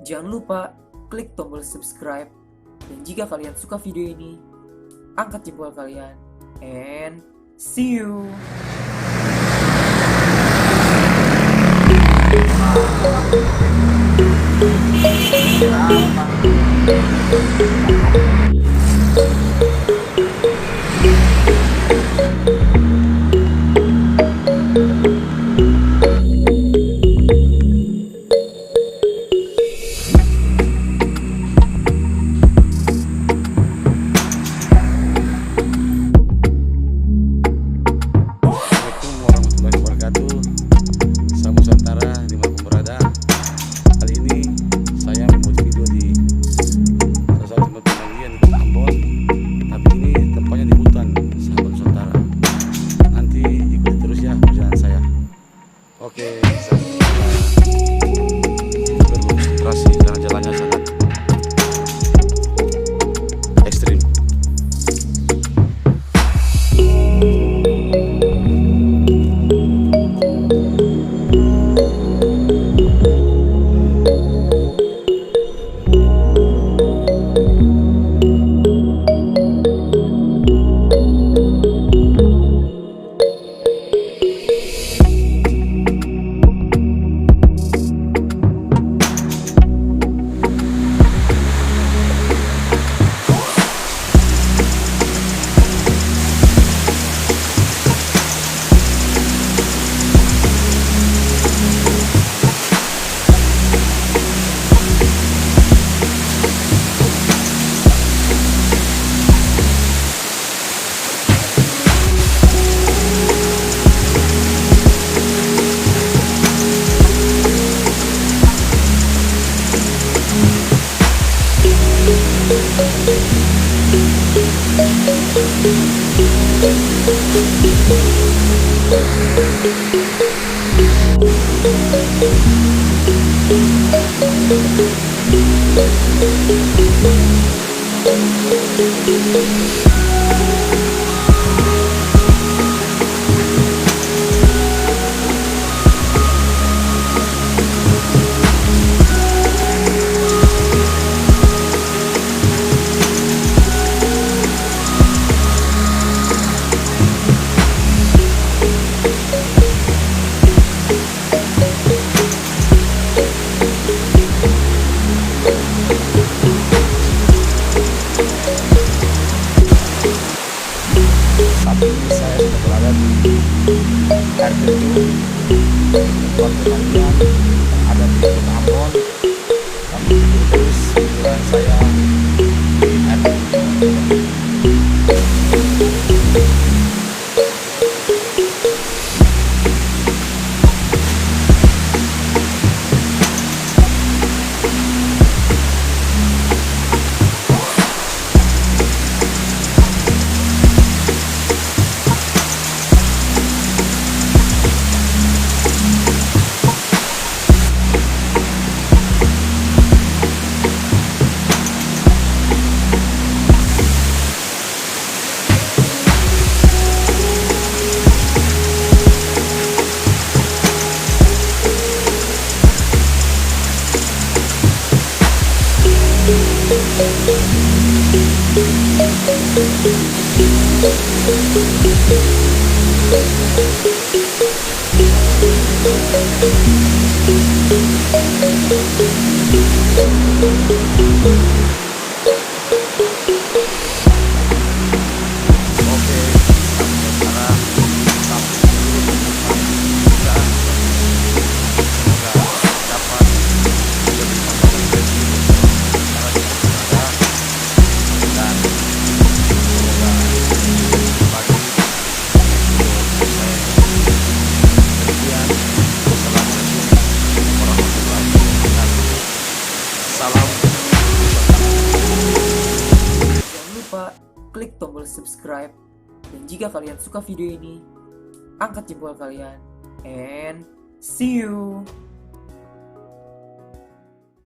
Jangan lupa klik tombol subscribe. Dan jika kalian suka video ini, angkat jempol kalian. And see you. Oke, berkonsentrasi karena jalannya sangat ekstrim. Saat ini saya sudah berada di air terjun tempat pemandian yang ada di Kota Ambon. Kami ikuti terus liburan saya di air terjun. Klik tombol subscribe. Dan jika kalian suka video ini, angkat jempol kalian. And see you.